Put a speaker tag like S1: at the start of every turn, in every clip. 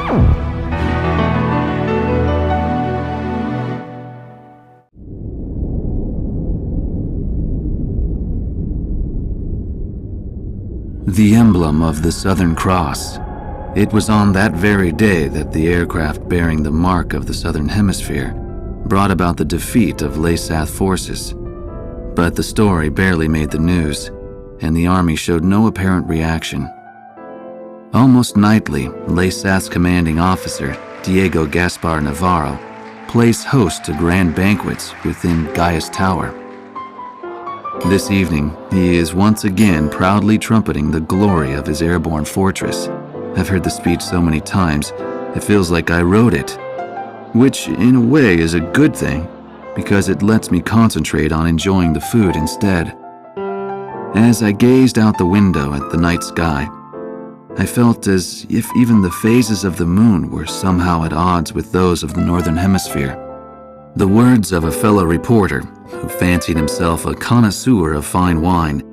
S1: The emblem of the Southern Cross. It was on that very day that the aircraft bearing the mark of the Southern Hemisphere brought about the defeat of Leasath forces. But the story barely made the news, and the army showed no apparent reaction. Almost nightly, Leasath's commanding officer, Diego Gaspar Navarro, plays host to grand banquets within Gaia's Tower. This evening, he is once again proudly trumpeting the glory of his airborne fortress. I've heard the speech so many times, it feels like I wrote it. Which, in a way, is a good thing, because it lets me concentrate on enjoying the food instead. As I gazed out the window at the night sky, I felt as if even the phases of the moon were somehow at odds with those of the Northern Hemisphere. The words of a fellow reporter, who fancied himself a connoisseur of fine wine,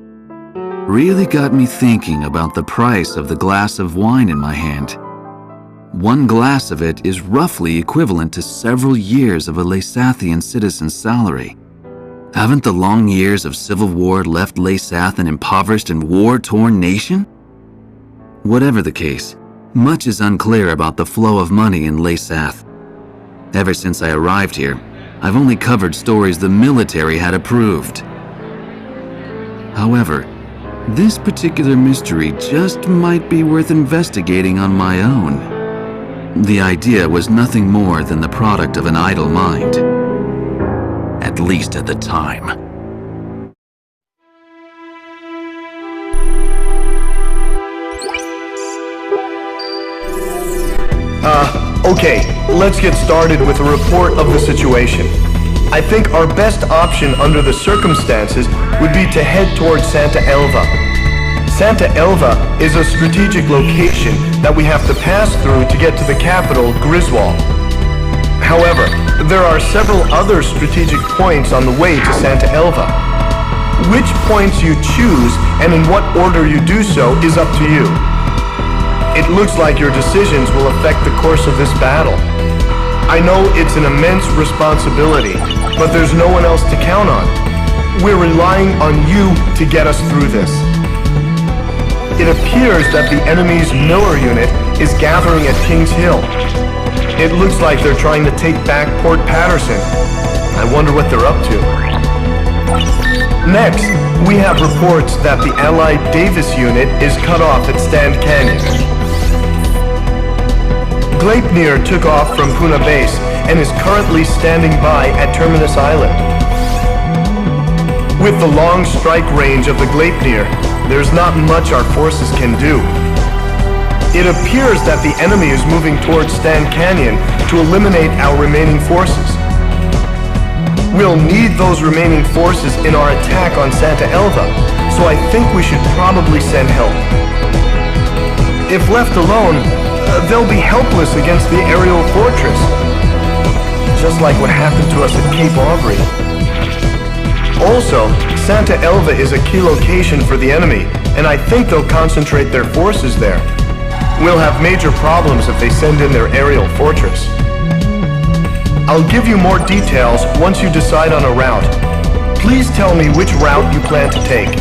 S1: really got me thinking about the price of the glass of wine in my hand. One glass of it is roughly equivalent to several years of a Leasathian citizen's salary. Haven't the long years of civil war left Leasath an impoverished and war-torn nation? Whatever the case, much is unclear about the flow of money in Leasath. Ever since I arrived here, I've only covered stories the military had approved. However, this particular mystery just might be worth investigating on my own. The idea was nothing more than the product of an idle mind. At least at the time.
S2: Okay, let's get started with a report of the situation. I think our best option under the circumstances would be to head towards Santa Elva. Santa Elva is a strategic location that we have to pass through to get to the capital, Griswold. However, there are several other strategic points on the way to Santa Elva. Which points you choose and in what order you do so is up to you. It looks like your decisions will affect the course of this battle. I know it's an immense responsibility, but there's no one else to count on. We're relying on you to get us through this. It appears that the enemy's Miller unit is gathering at King's Hill. It looks like they're trying to take back Port Patterson. I wonder what they're up to. Next, we have reports that the Allied Davis unit is cut off at Stand Canyon. Gleipnir took off from Puna Base and is currently standing by at Terminus Island. With the long strike range of the Gleipnir, there's not much our forces can do. It appears that the enemy is moving towards Stand Canyon to eliminate our remaining forces. We'll need those remaining forces in our attack on Santa Elva, so I think we should probably send help. If left alone, they'll be helpless against the aerial fortress, just like what happened to us at Cape Aubrey. Also, Santa Elva is a key location for the enemy, and I think they'll concentrate their forces there. We'll have major problems if they send in their aerial fortress. I'll give you more details once you decide on a route. Please tell me which route you plan to take.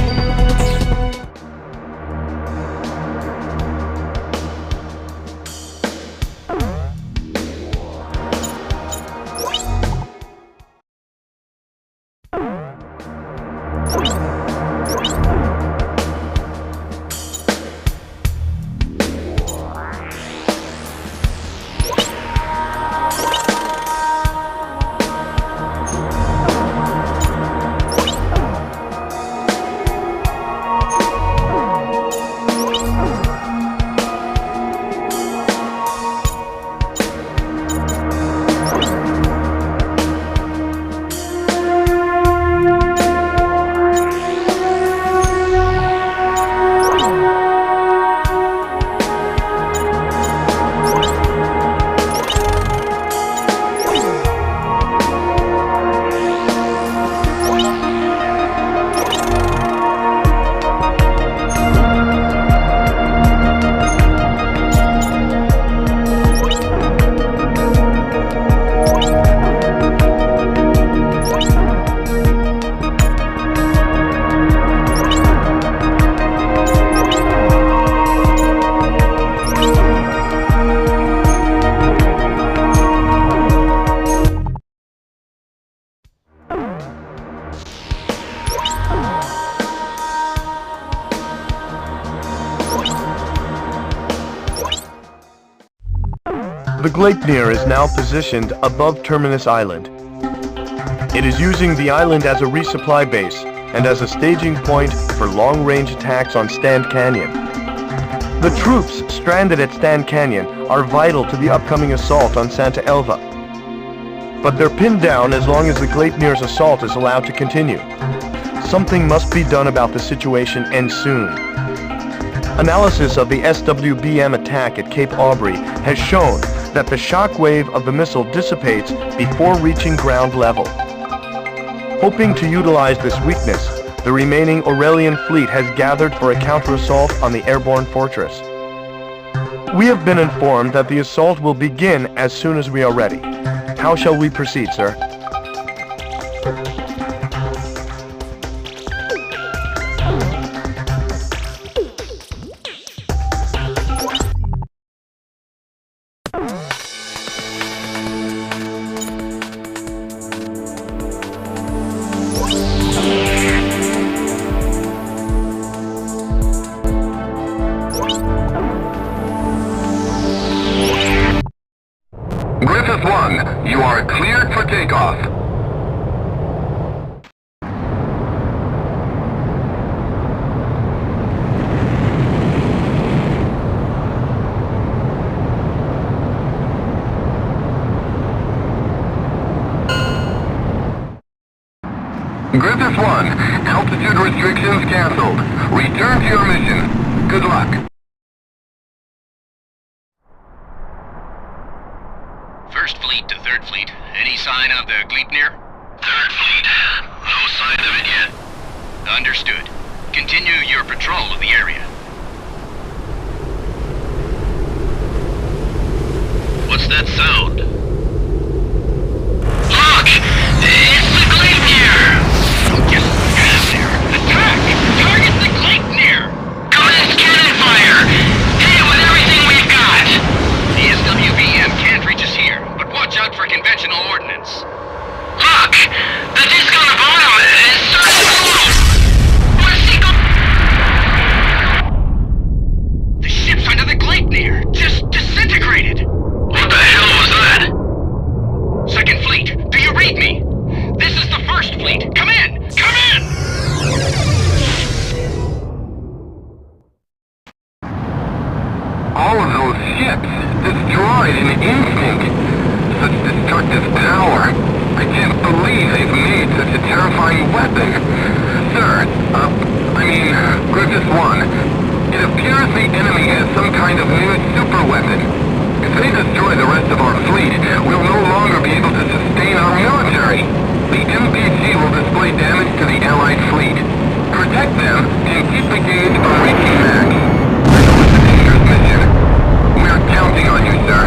S2: The Gleipnir is now positioned above Terminus Island. It is using the island as a resupply base and as a staging point for long-range attacks on Stand Canyon. The troops stranded at Stand Canyon are vital to the upcoming assault on Santa Elva. But they're pinned down as long as the Gleipnir's assault is allowed to continue. Something must be done about the situation, and soon. Analysis of the SWBM attack at Cape Aubrey has shown that the shockwave of the missile dissipates before reaching ground level. Hoping to utilize this weakness, the remaining Aurelian fleet has gathered for a counter-assault on the airborne fortress. We have been informed that the assault will begin as soon as we are ready. How shall we proceed, sir?
S3: Gryphus 1, you are cleared for takeoff. Gryphus 1, altitude restrictions canceled. Return to your mission. Good luck.
S4: First Fleet to Third Fleet. Any sign of the Gleipnir?
S3: Third Fleet, no sign of it yet.
S4: Understood. Continue your patrol of the area. What's that sound?
S3: Look! It's the Gleipnir!
S4: Just get out there! Attack! Target the Gleipnir!
S3: Commence cannon fire! Hit it with everything we've got!
S4: The SWBM can't reach us here, but watch out for conventional ordnance.
S3: Look! The disc on the bottom is starting to move! Where's he going?
S4: The ships under the Gleipnir just disintegrated!
S3: What the hell was that?
S4: Second Fleet, do you read me? This is the First Fleet! Come in! Come in!
S3: All of those ships destroyed in an instant. Such destructive power. I can't believe they've made such a terrifying weapon. Sir, Gryphus 1, it appears the enemy has some kind of new superweapon. If they destroy the rest of our fleet, we'll no longer be able to sustain our military. The MPC will display damage to the Allied fleet. Protect them and keep the gauge from reaching max. I know it's a dangerous mission. We're counting on you, sir.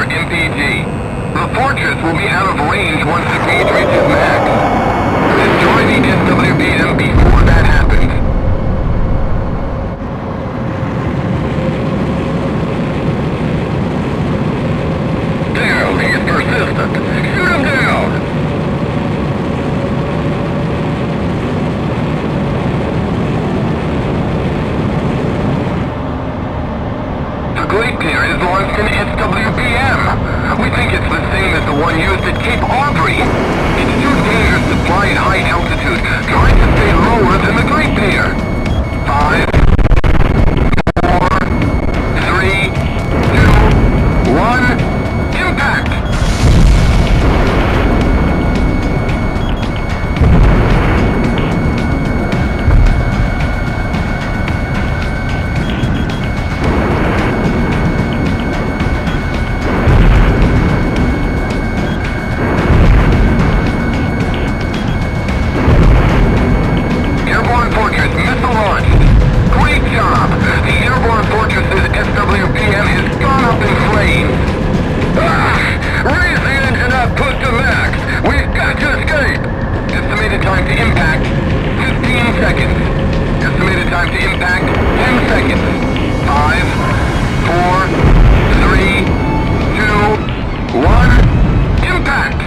S3: Gleipnir MPG. The fortress will be out of range once the gauge reaches max. Destroy the SWBM before that happens. Damn, he's persistent. Shoot him down! The Gleipnir is launched in SWBM. We think it's the same as the one used at Cape Aubrey. It's too dangerous to fly at high altitude. Try to stay lower than the Gleipnir. 5, 4, 3, 2, 1, impact! Airborne Fortress missile launched. Great job! The Airborne Fortress's SWBM has gone up in flames. Raise the engine output to max! We've got to escape! Estimated time to impact, 15 seconds. Estimated time to impact, 10 seconds. 5, 4, 3, 2, 1, impact!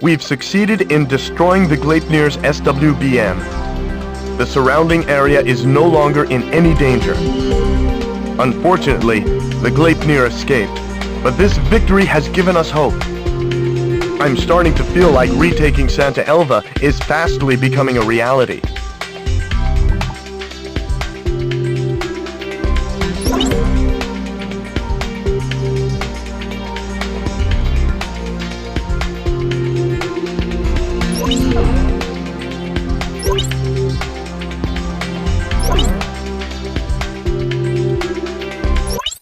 S2: We've succeeded in destroying the Gleipnir's SWBM. The surrounding area is no longer in any danger. Unfortunately, the Gleipnir escaped, but this victory has given us hope. I'm starting to feel like retaking Santa Elva is fastly becoming a reality.